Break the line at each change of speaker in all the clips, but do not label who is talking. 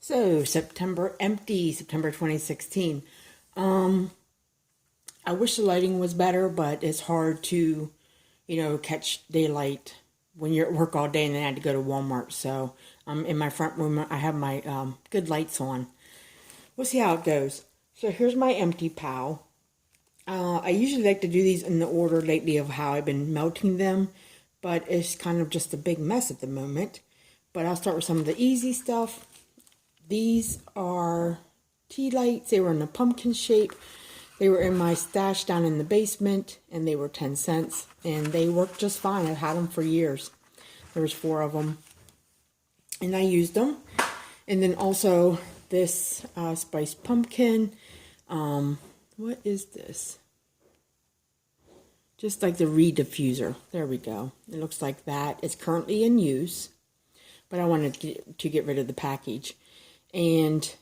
So, September empty, September 2016. I wish the lighting was better, but it's hard to, catch daylight when you're at work all day and then I had to go to Walmart. So, in my front room, I have my good lights on. We'll see how it goes. So, here's my empty pal. I usually like to do these in the order lately of how I've been melting them, but it's kind of just a big mess at the moment. But I'll start with some of the easy stuff. These are tea lights. They were in a pumpkin shape. They were in my stash down in the basement, and they were 10 cents. And they worked just fine. I've had them for years. There was 4 of them. And I used them. And then also this spiced pumpkin. What is this? Just like the reed diffuser. There we go. It looks like that. It's currently in use. But I wanted to get rid of the package. And,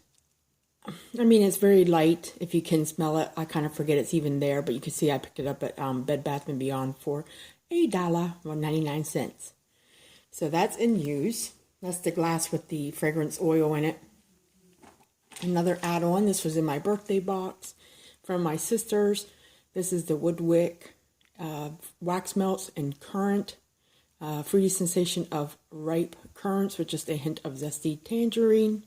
I mean, it's very light. If you can smell it, I kind of forget it's even there. But you can see I picked it up at Bed Bath & Beyond for $1.99. So that's in use. That's the glass with the fragrance oil in it. Another add-on. This was in my birthday box from my sisters. This is the Woodwick wax melts and currant. Fruity sensation of ripe currants with just a hint of zesty tangerine.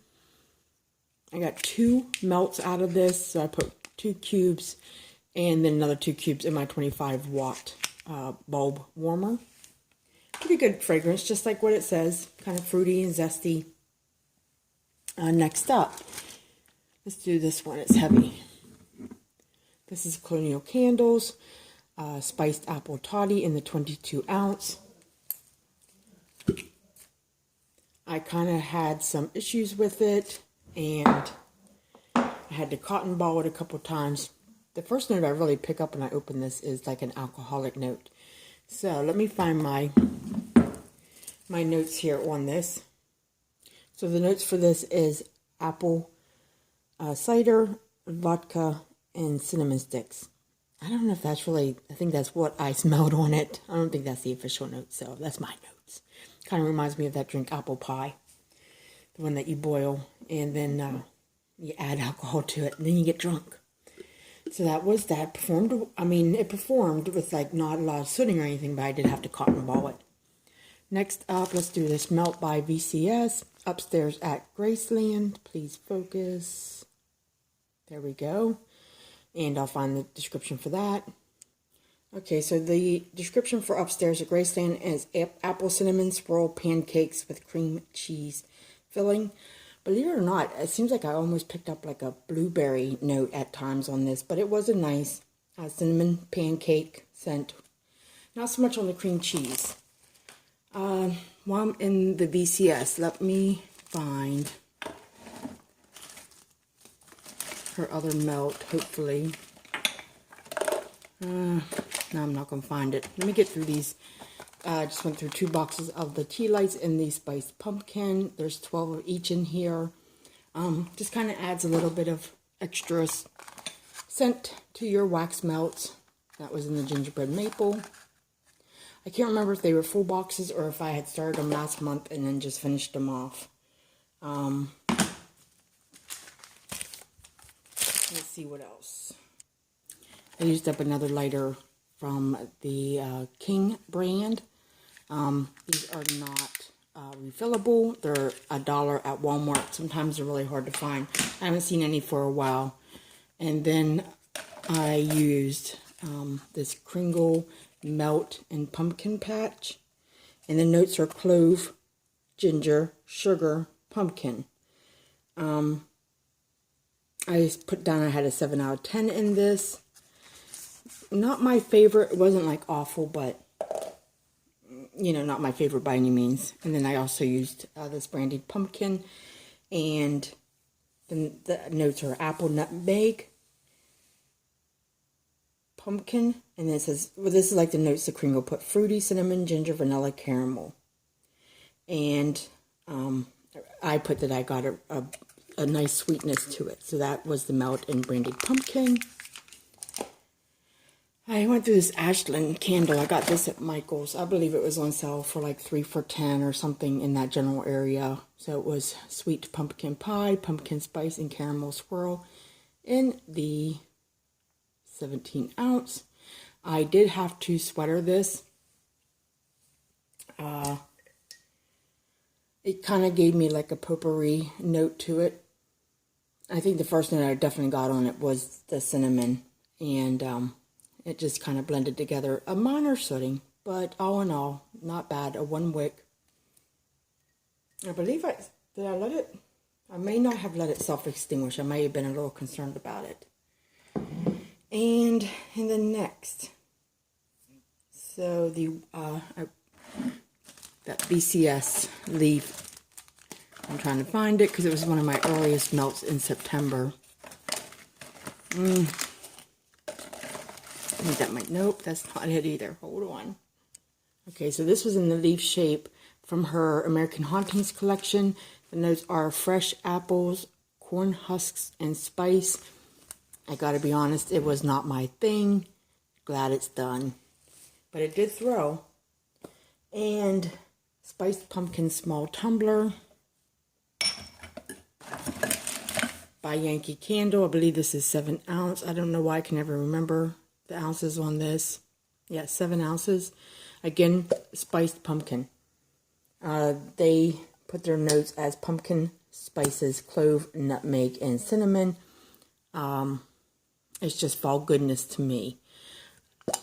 I got 2 melts out of this, so I put 2 cubes and then another 2 cubes in my 25-watt bulb warmer. Pretty good fragrance, just like what it says, kind of fruity and zesty. Next up, let's do this one. It's heavy. This is Colonial Candles, spiced apple toddy in the 22 ounce. I kind of had some issues with it, and I had to cotton ball it a couple times. The first note I really pick up when I open this is like an alcoholic note. So let me find my notes here on this. So the notes for this is apple cider, vodka, and cinnamon sticks. I don't know if that's really, I think that's what I smelled on it. I don't think that's the official note, so that's my notes. Kind of reminds me of that drink, apple pie. The one that you boil and then you add alcohol to it and then you get drunk. So that was that. It performed with like not a lot of sooting or anything, but I did have to cotton ball it. Next up, let's do this Melt by VCS. Upstairs at Graceland. Please focus. There we go. And I'll find the description for that. Okay, so the description for Upstairs at Graceland is apple cinnamon swirl pancakes with cream cheese filling. Believe it or not, it seems like I almost picked up like a blueberry note at times on this, but it was a nice cinnamon pancake scent. Not so much on the cream cheese. While I'm in the VCS, let me find her other melt, hopefully. No, I'm not going to find it. Let me get through these. I just went through 2 boxes of the tea lights and the spiced pumpkin. There's 12 of each in here. Just kind of adds a little bit of extra scent to your wax melts. That was in the gingerbread maple. I can't remember if they were full boxes or if I had started them last month and then just finished them off. Let's see what else. I used up another lighter from the King brand. These are not refillable. They're $1 at Walmart. Sometimes they're really hard to find. I haven't seen any for a while. And then I used this Kringle melt and pumpkin patch. And the notes are clove, ginger, sugar, pumpkin. I put down I had a 7 out of 10 in this. Not my favorite. It wasn't like awful, but not my favorite by any means. And then I also used this Brandy Pumpkin, and then the notes are apple, nutmeg, pumpkin, and then it says, well, this is like the notes the Kringle put: fruity, cinnamon, ginger, vanilla, caramel. And I put that I got a nice sweetness to it. So that was the melt in Brandy Pumpkin. I went through this Ashland candle. I got this at Michael's. I believe it was on sale for like 3 for $10 or something in that general area. So it was sweet pumpkin pie, pumpkin spice, and caramel swirl in the 17 ounce. I did have to sweater this. It kind of gave me like a potpourri note to it. I think the first note I definitely got on it was the cinnamon, and it just kind of blended together. A minor sooting, but all in all, not bad. A 1 wick. I believe did I let it? I may not have let it self-extinguish. I may have been a little concerned about it. And then next, so that BCS leaf. I'm trying to find it because it was one of my earliest melts in September. I think that might, nope, that's not it either. Hold on. Okay, so this was in the leaf shape from her American Hauntings collection. The notes are fresh apples, corn husks, and spice. I gotta be honest, it was not my thing. Glad it's done. But it did throw. And spiced pumpkin small tumbler by Yankee Candle. I believe this is 7 ounce. I don't know why I can never remember the ounces on this. Yeah, 7 ounces. Again, spiced pumpkin. They put their notes as pumpkin, spices, clove, nutmeg, and cinnamon. It's just fall goodness to me.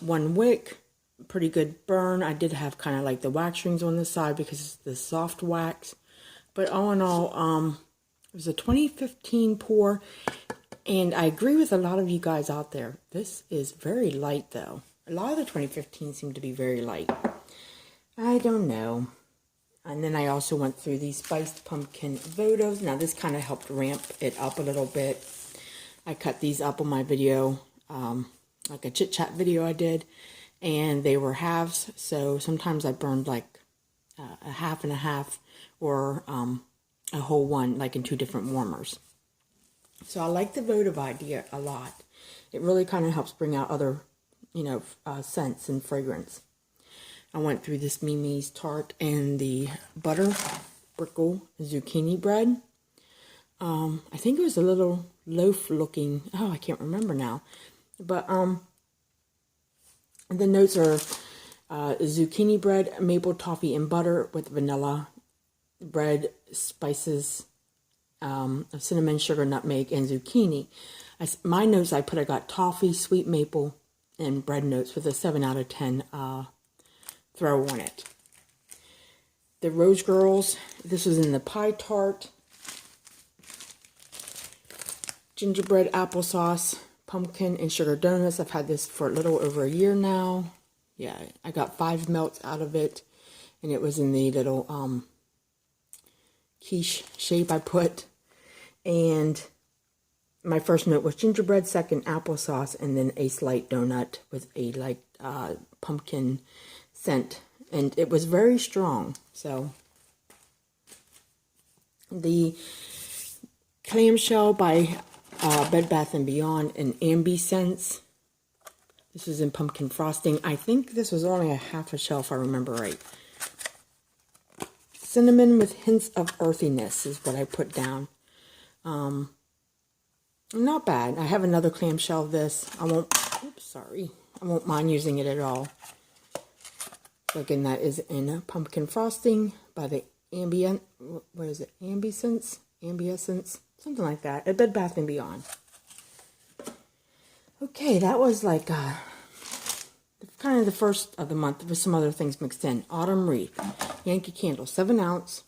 1 wick, pretty good burn. I did have kind of like the wax rings on the side because it's the soft wax. But all in all, it was a 2015 pour. And I agree with a lot of you guys out there. This is very light though. A lot of the 2015 seem to be very light. I don't know. And then I also went through these spiced pumpkin votives. Now this kind of helped ramp it up a little bit. I cut these up on my video, like a chit chat video I did. And they were halves. So sometimes I burned like a half and a half or a whole one, like in 2 different warmers. So I like the votive idea a lot. It really kind of helps bring out other, scents and fragrance. I went through this Mimi's Tart and the butter brickle zucchini bread. I think it was a little loaf looking. Oh, I can't remember now. But the notes are zucchini bread, maple toffee and butter with vanilla bread, spices, cinnamon, sugar, nutmeg, and zucchini. My notes I got toffee, sweet maple, and bread notes with a 7 out of 10 throw on it. The Rose Girls, this was in the pie tart. Gingerbread applesauce, pumpkin, and sugar donuts. I've had this for a little over a year now. Yeah, I got 5 melts out of it, and it was in the little quiche shape I put. And my first note was gingerbread, second applesauce, and then a slight donut with a light pumpkin scent. And it was very strong. So the clamshell by Bed Bath & Beyond and Ambi scents. This was in pumpkin frosting. I think this was only a half a shell if I remember right. Cinnamon with hints of earthiness is what I put down. Not bad. I have another clamshell of this. I won't mind using it at all. So again, that is in pumpkin frosting by the Ambient, what is it? Ambiessence? Something like that. At Bed Bath & Beyond. Okay, that was like kind of the first of the month with some other things mixed in. Autumn Wreath. Yankee Candle. 7 ounce.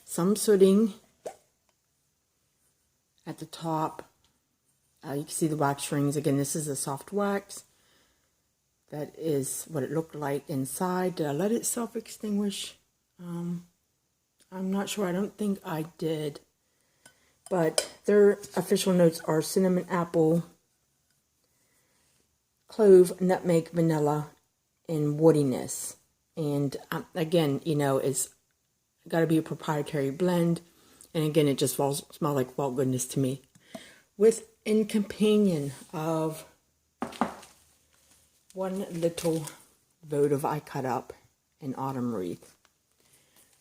Some sooting at the top. You can see the wax rings. Again, this is a soft wax. That is what it looked like inside. Did I let it self-extinguish? I'm not sure. I don't think I did. But their official notes are cinnamon apple, clove, nutmeg, vanilla, and woodiness. And again, it's got to be a proprietary blend. And again, it just smells like fall goodness to me. In companion of one little votive I cut up in autumn wreath.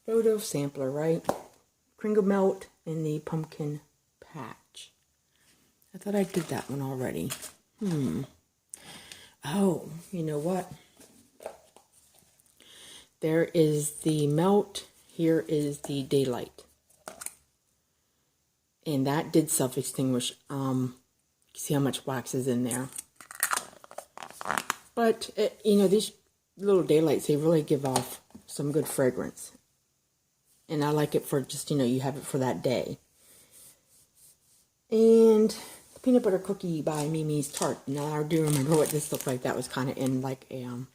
Votive sampler, right? Kringle melt in the pumpkin patch. I thought I did that one already. Oh, you know what? There is the melt. Here is the daylight. And that did self-extinguish. See how much wax is in there. But, you know, these little daylights, they really give off some good fragrance. And I like it for just, you know, you have it for that day. And peanut butter cookie by Mimi's Tart. Now, I do remember what this looked like. That was kind of in like a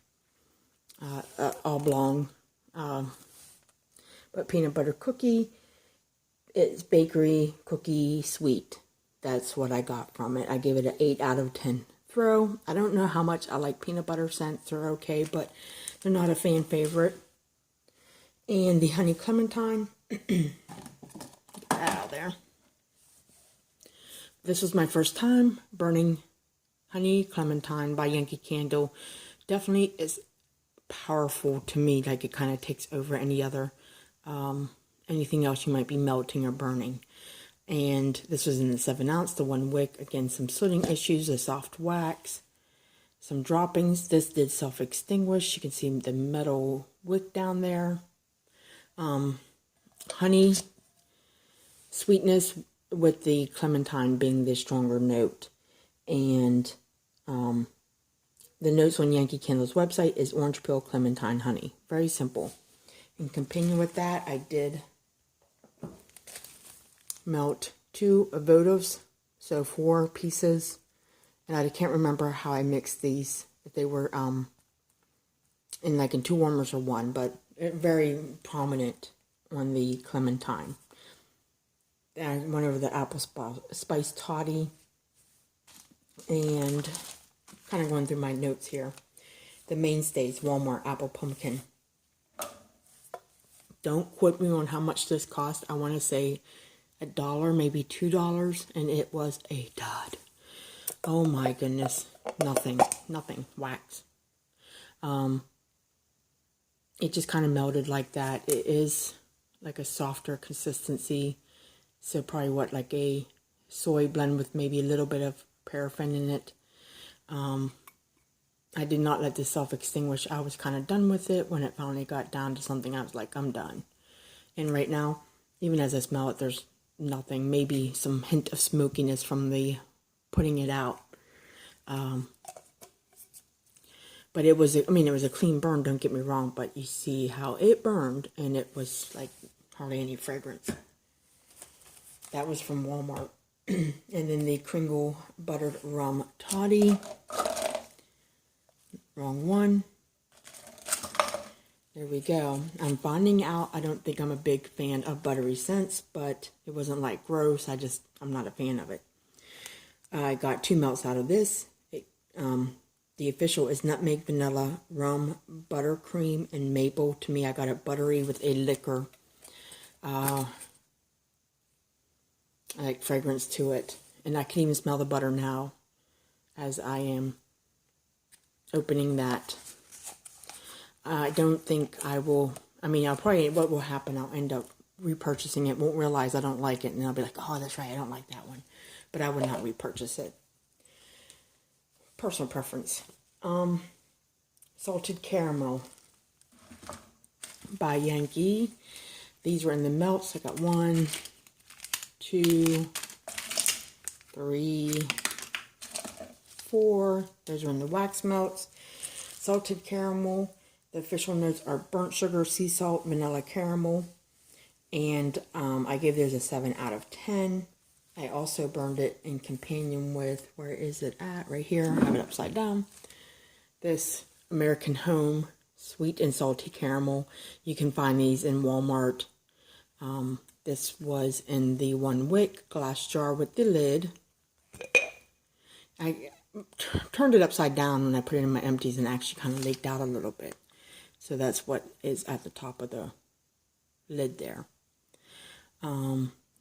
oblong. But peanut butter cookie, it's bakery cookie sweet. That's what I got from it. I gave it an 8 out of 10 throw. I don't know how much I like peanut butter scents. They're okay, but they're not a fan favorite. And the honey Clementine. Get that out there. This was my first time burning honey Clementine by Yankee Candle. Definitely is powerful to me. Like it kind of takes over any other, anything else you might be melting or burning. And this was in the 7 ounce, the 1 wick. Again, some sooting issues, a soft wax, some droppings. This did self-extinguish. You can see the metal wick down there. Honey, sweetness with the Clementine being the stronger note. And the notes on Yankee Candle's website is orange peel, Clementine, honey. Very simple. In companion with that, I did melt 2 votives, so 4 pieces. And I can't remember how I mixed these, if they were in 2 warmers or 1, but very prominent on the Clementine. I went over the apple spice toddy, and kind of going through my notes here. The mainstays, Walmart apple pumpkin. Don't quote me on how much this cost. I want to say $1, maybe $2, and it was a dud. Oh my goodness, nothing, wax. It just kind of melted like that. It is like a softer consistency. So probably like a soy blend with maybe a little bit of paraffin in it. I did not let this self-extinguish. I was kind of done with it. When it finally got down to something, I was like, I'm done. And right now, even as I smell it, there's nothing. Maybe some hint of smokiness from the putting it out. But it was, it was a clean burn, don't get me wrong, but you see how it burned, and it was like hardly any fragrance. That was from Walmart. And then the Kringle buttered rum toddy. Wrong one. There we go. I'm finding out, I don't think I'm a big fan of buttery scents, but it wasn't like gross. I'm not a fan of it. I got 2 melts out of this. The official is nutmeg, vanilla, rum, buttercream, and maple. To me, I got it buttery with a liquor like fragrance to it. And I can even smell the butter now as I am opening that. I don't think I will, I'll probably, what will happen, I'll end up repurchasing it, won't realize I don't like it, and I'll be like, oh, that's right, I don't like that one. But I would not repurchase it. Personal preference. Salted caramel by Yankee. These were in the melts. I got 1, 2, 3, 4. Those are in the wax melts. Salted caramel. The official notes are burnt sugar, sea salt, vanilla caramel. And I gave those a 7 out of 10. I also burned it in companion with, where is it at? Right here. I have it upside down. This American Home sweet and salty caramel. You can find these in Walmart. This was in the 1 wick glass jar with the lid. I turned it upside down when I put it in my empties, and actually kind of leaked out a little bit. So that's what is at the top of the lid there.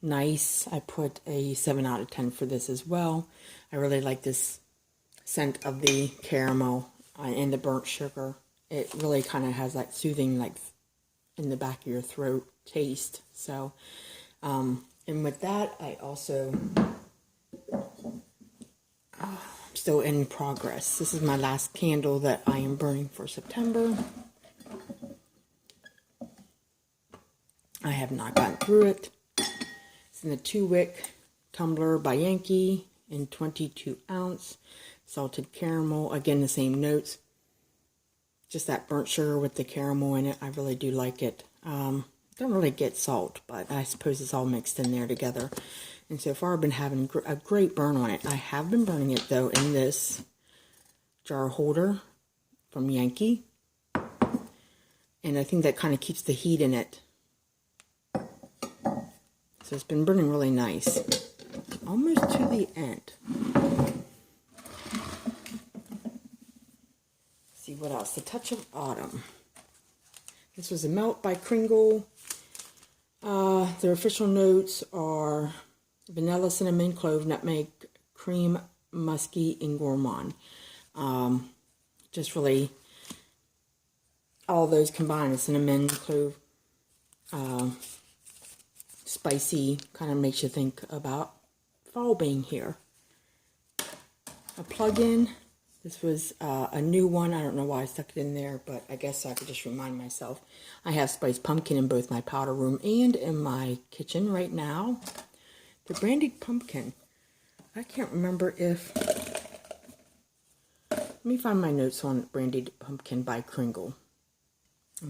Nice. I put a 7 out of 10 for this as well. I really like this scent of the caramel. and the burnt sugar. It really kind of has that soothing, like in the back of your throat taste. So, and with that, I also, still in progress. This is my last candle that I am burning for September. I have not gotten through it. It's in the 2-wick tumbler by Yankee in 22 ounce. Salted caramel. Again, the same notes. Just that burnt sugar with the caramel in it. I really do like it. Don't really get salt, but I suppose it's all mixed in there together. And so far I've been having a great burn on it. I have been burning it though in this jar holder from Yankee. And I think that kind of keeps the heat in it. So it's been burning really nice. Almost to the end. Let's see what else. The Touch of Autumn. This was a melt by Kringle. Their official notes are vanilla, cinnamon, clove, nutmeg, cream, musky, and gourmand. Just really all those combined. Cinnamon, clove, spicy, kind of makes you think about fall being here. A plug-in. This was a new one. I don't know why I stuck it in there, but I guess I could just remind myself. I have spiced pumpkin in both my powder room and in my kitchen right now. The Brandy Pumpkin. I can't remember if... Let me find my notes on Brandy Pumpkin by Kringle.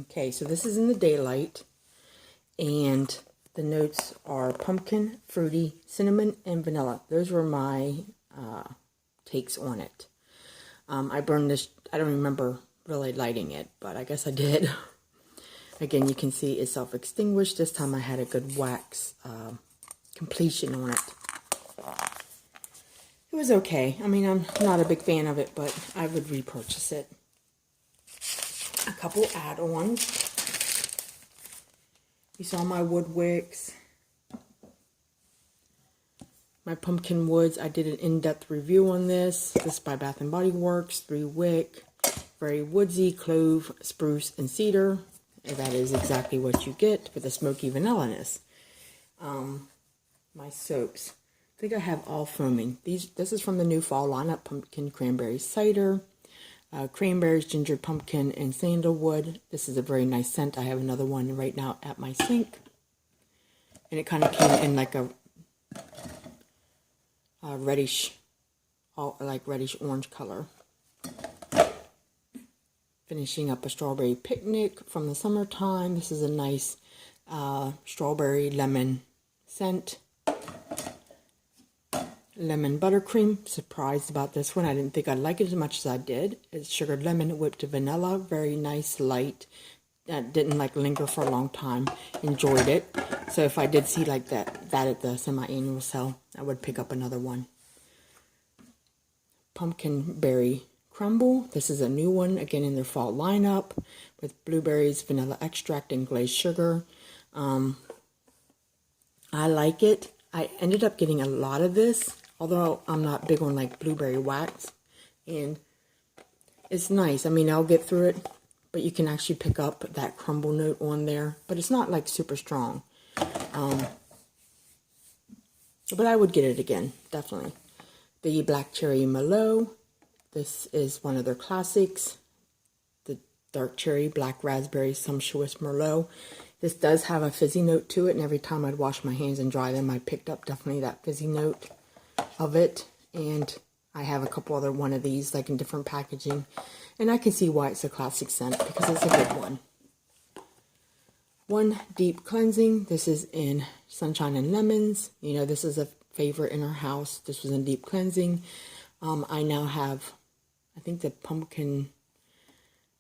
Okay, so this is in the daylight. And the notes are pumpkin, fruity, cinnamon, and vanilla. Those were my takes on it. I burned this, I don't remember really lighting it, but I guess I did. Again, you can see it's self-extinguished. This time I had a good wax completion on it. It was okay. I mean, I'm not a big fan of it, but I would repurchase it. A couple add-ons. You saw my wood wicks. My pumpkin woods, I did an in-depth review on this. This is by Bath & Body Works, 3-wick, very woodsy, clove, spruce, and cedar. And that is exactly what you get with the smoky vanilla-ness. My soaps. I think I have all foaming. This is from the new fall lineup, pumpkin, cranberry, cider, cranberries, ginger, pumpkin, and sandalwood. This is a very nice scent. I have another one right now at my sink. And it kind of came in like a reddish, like reddish orange color. Finishing up a strawberry picnic from the summertime. This is a nice strawberry lemon scent. Lemon buttercream. Surprised about this one. I didn't think I'd like it as much as I did. It's sugared lemon whipped to vanilla. Very nice, light. Didn't like linger for a long time. Enjoyed it. So if I did see like that at the semi-annual sale, I would pick up another one. Pumpkin berry crumble. This is a new one, again in their fall lineup with blueberries, vanilla extract, and glazed sugar. I like it. I ended up getting a lot of this, although I'm not big on like blueberry wax, and it's nice. I mean, I'll get through it, but you can actually pick up that crumble note on there, but it's not like super strong. But I would get it again, definitely. The Black Cherry Merlot. This is one of their classics. The Dark Cherry, Black Raspberry, Sumptuous Merlot. This does have a fizzy note to it, and every time I'd wash my hands and dry them, I picked up definitely that fizzy note of it. And I have a couple other one of these, like in different packaging. And I can see why it's a classic scent, because it's a good one. One Deep Cleansing. This is in Sunshine and Lemons. You know, this is a favorite in our house. This was in Deep Cleansing. I now have, I think, the pumpkin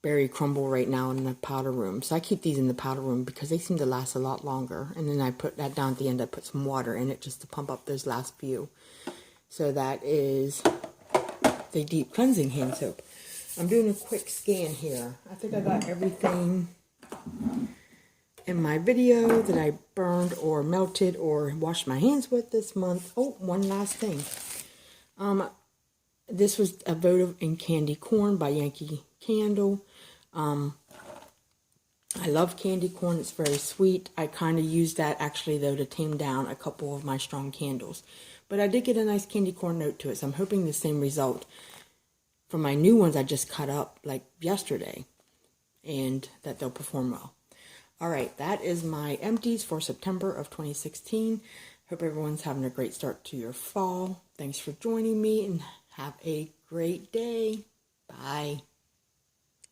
berry crumble right now in the powder room. So I keep these in the powder room because they seem to last a lot longer. And then I put that down at the end. I put some water in it just to pump up those last few. So that is the Deep Cleansing hand soap. I'm doing a quick scan here. I think I got everything in my video that I burned or melted or washed my hands with this month. Oh, one last thing. This was a Votive and Candy Corn by Yankee Candle. I love candy corn. It's very sweet. I kind of used that actually though to tame down a couple of my strong candles. But I did get a nice candy corn note to it, so I'm hoping the same result for my new ones I just cut up like yesterday, and that they'll perform well. Alright, that is my empties for September of 2016. Hope everyone's having a great start to your fall. Thanks for joining me and have a great day. Bye.